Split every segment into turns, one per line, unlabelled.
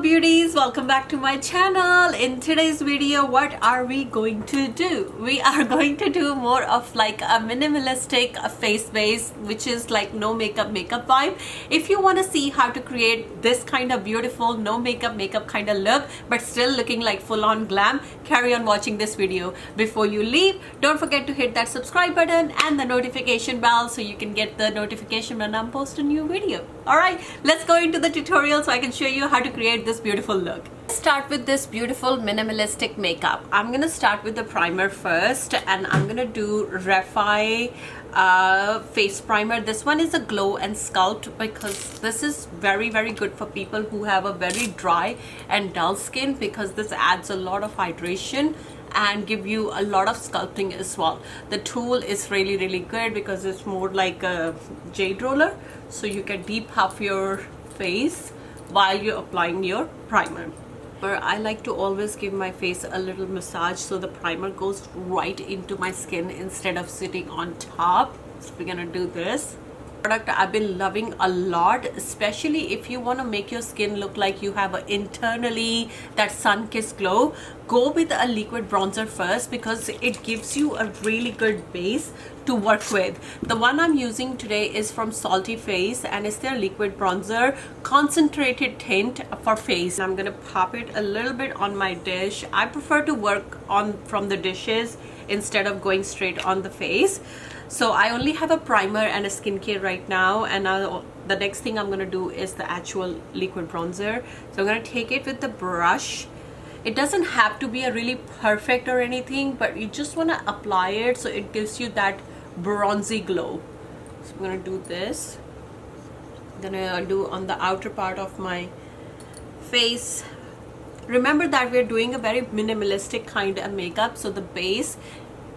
Beauties, welcome back to my channel. In today's video, what are we going to do? We are going to do more of like a minimalistic face base, which is like no makeup vibe. If you want to see how to create this kind of beautiful no makeup kind of look but still looking like full-on glam, carry on watching this video. Before you leave, don't forget to hit that subscribe button and the notification bell so you can get the notification when I'm posting a new video. Alright, let's go into the tutorial so I can show you how to create this beautiful look. Let's start with this beautiful minimalistic makeup. I'm gonna start with the primer first, and I'm gonna do REFY face primer. This one is a Glow and Sculpt because this is very good for people who have a very dry and dull skin, because this adds a lot of hydration and give you a lot of sculpting as well. The tool is really good because it's more like a jade roller, so you can deep puff your face while you're applying your primer. I like to always give my face a little massage so the primer goes right into my skin instead of sitting on top. So we're gonna do this product I've been loving a lot, especially if you want to make your skin look like you have a internally that sun-kissed glow. Go with a liquid bronzer first because it gives you a really good base to work with. The one I'm using today is from Salty Face and it's their liquid bronzer concentrated tint for face. I'm gonna pop it a little bit on my dish. I prefer to work on from the dishes instead of going straight on the face. So I only have a primer and a skincare right now, and the next thing I'm going to do is the actual liquid bronzer. So I'm going to take it with the brush. It doesn't have to be a really perfect or anything, but you just want to apply it so it gives you that bronzy glow. So I'm going to do this. I'm going to do on the outer part of my face. Remember that we're doing a very minimalistic kind of makeup, so the base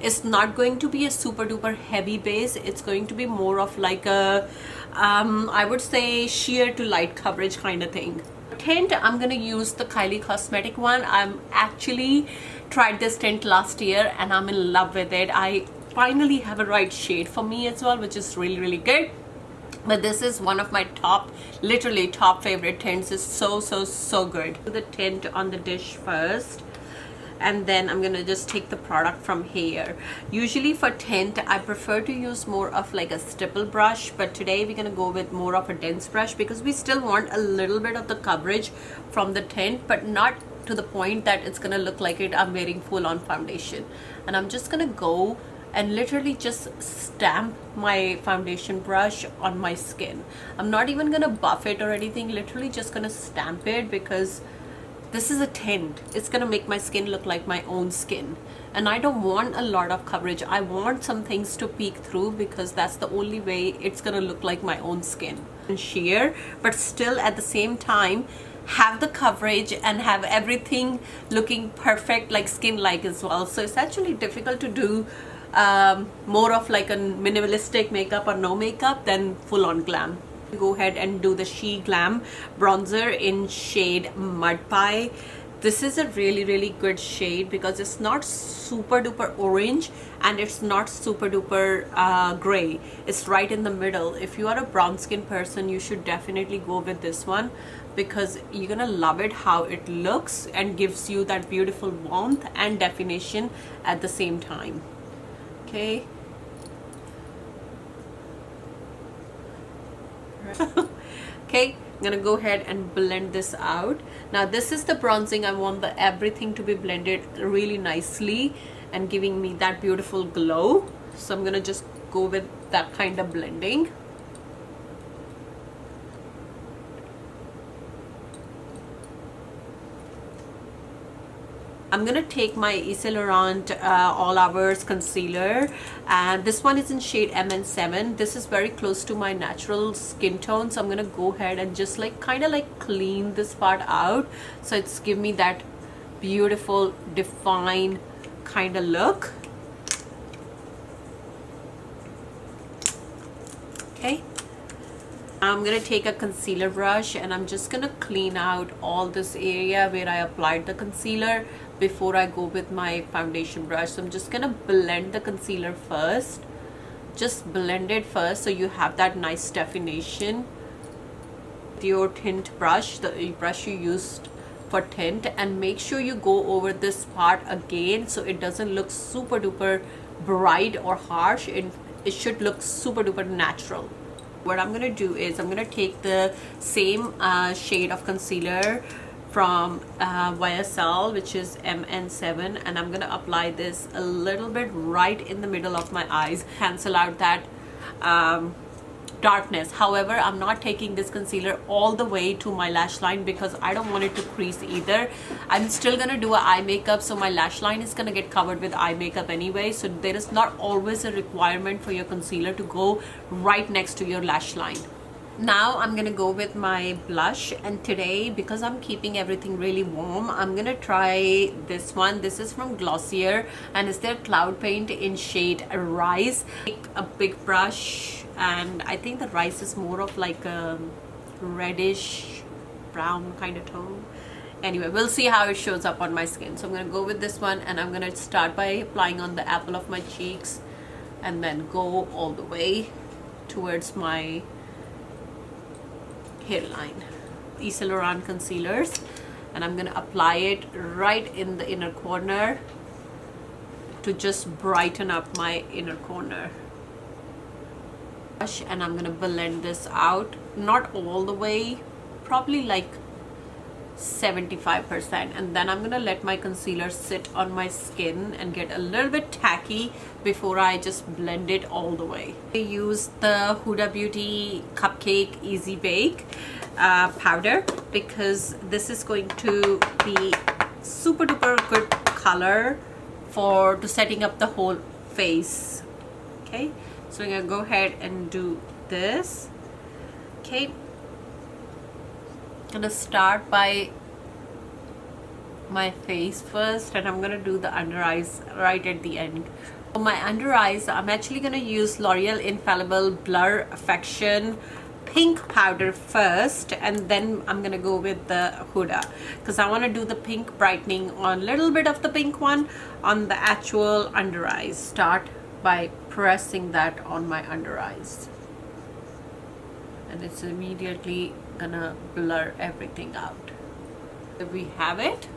is not going to be a super duper heavy base. It's going to be more of like a I would say sheer to light coverage kind of thing. Tint, I'm gonna use the KYLIE cosmetic one. I'm actually tried this tint last year and I'm in love with it. I finally have a right shade for me as well, which is really good. But this is one of my top, literally top favorite tints. It's so good. The tint on the dish first, and then I'm gonna just take the product from here. Usually for tint I prefer to use more of like a stipple brush, but today we're gonna go with more of a dense brush because we still want a little bit of the coverage from the tint, but not to the point that it's gonna look like I'm wearing full-on foundation. And I'm just gonna go and literally just stamp my foundation brush on my skin. I'm not even gonna buff it or anything, literally just gonna stamp it because this is a tint. It's gonna make my skin look like my own skin, and I don't want a lot of coverage. I want some things to peek through because that's the only way it's gonna look like my own skin. And sheer, but still at the same time have the coverage and have everything looking perfect, like skin-like as well. So it's actually difficult to do more of like a minimalistic makeup or no makeup than full-on glam. Go ahead and do the SHEGLAM bronzer in shade Mud Pie. This is a really good shade because it's not super duper orange and it's not super duper gray. It's right in the middle. If you are a brown skin person, you should definitely go with this one because you're gonna love it how it looks and gives you that beautiful warmth and definition at the same time. Okay. Okay, I'm gonna go ahead and blend this out. Now this is the bronzing. I want everything to be blended really nicely and giving me that beautiful glow. So I'm gonna just go with that kind of blending. I'm gonna take my Saint Laurent All Hours concealer, and this one is in shade MN7. This is very close to my natural skin tone, so I'm gonna go ahead and just like kind of like clean this part out so it's give me that beautiful defined kind of look. Okay, I'm gonna take a concealer brush and I'm just gonna clean out all this area where I applied the concealer before I go with my foundation brush. So I'm just gonna blend the concealer first. Just blend it first so you have that nice definition. Your tint brush, the brush you used for tint, and make sure you go over this part again so it doesn't look super duper bright or harsh. It should look super duper natural. What I'm gonna do is I'm gonna take the same shade of concealer from YSL, which is MN7, and I'm gonna apply this a little bit right in the middle of my eyes, cancel out that darkness. However, I'm not taking this concealer all the way to my lash line because I don't want it to crease either. I'm still gonna do an eye makeup, so my lash line is gonna get covered with eye makeup anyway, so there is not always a requirement for your concealer to go right next to your lash line. Now I'm gonna go with my blush, and today, because I'm keeping everything really warm, I'm gonna try this one. This is from Glossier and it's their Cloud Paint in shade Rice. Take a big brush, and I think the rice is more of like a reddish brown kind of tone. Anyway, we'll see how it shows up on my skin. So I'm gonna go with this one, and I'm gonna start by applying on the apple of my cheeks and then go all the way towards my hairline. Saint Laurent concealers, and I'm gonna apply it right in the inner corner to just brighten up my inner corner. And I'm gonna blend this out, not all the way, probably like 75%, and then I'm gonna let my concealer sit on my skin and get a little bit tacky before I just blend it all the way. I use the Huda Beauty Cupcake Easy Bake powder because this is going to be super duper good color to setting up the whole face. Okay, so I'm gonna go ahead and do this. Okay, gonna start by my face first, and I'm gonna do the under eyes right at the end. For my under eyes, I'm actually gonna use L'Oreal Infallible Blur Affection pink powder first, and then I'm gonna go with the Huda because I want to do the pink brightening on a little bit of the pink one on the actual under eyes. Start by pressing that on my under eyes, and it's immediately gonna blur everything out. There we have it,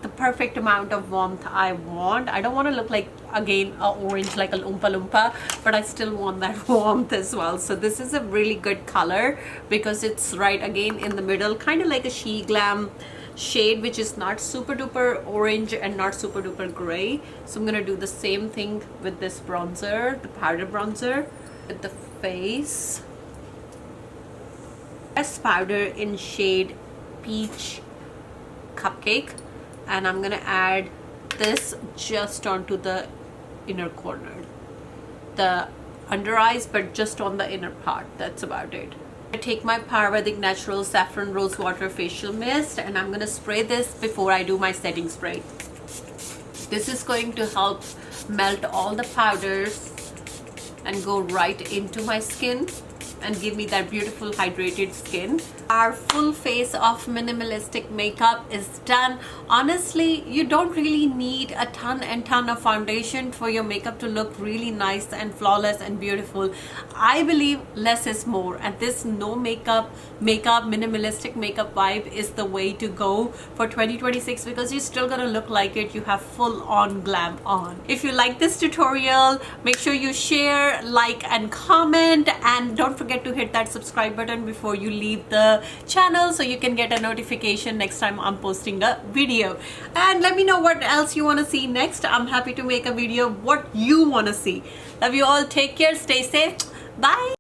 the perfect amount of warmth I want. I don't want to look like, again, a orange like a Oompa Loompa, but I still want that warmth as well. So this is a really good color because it's right again in the middle, kind of like a SHEGLAM shade, which is not super duper orange and not super duper gray. So I'm gonna do the same thing with this bronzer, the powder bronzer, with the face. This powder in shade Peach Cupcake, and I'm gonna add this just onto the inner corner, the under eyes, but just on the inner part. That's about it. I take my POWERVEDIC Natural Saffron Rose Water Facial Mist, and I'm gonna spray this before I do my setting spray. This is going to help melt all the powders and go right into my skin and give me that beautiful hydrated skin. Our full face of minimalistic makeup is done. Honestly, you don't really need a ton of foundation for your makeup to look really nice and flawless and beautiful. I believe less is more, and this no makeup minimalistic makeup vibe is the way to go for 2026 because you're still gonna look like it. You have full on glam on. If you like this tutorial, make sure you share, like and comment, and don't forget to hit that subscribe button before you leave the channel so you can get a notification next time I'm posting a video. And let me know what else you want to see next. I'm happy to make a video what you want to see. Love you all. Take care. Stay safe. Bye.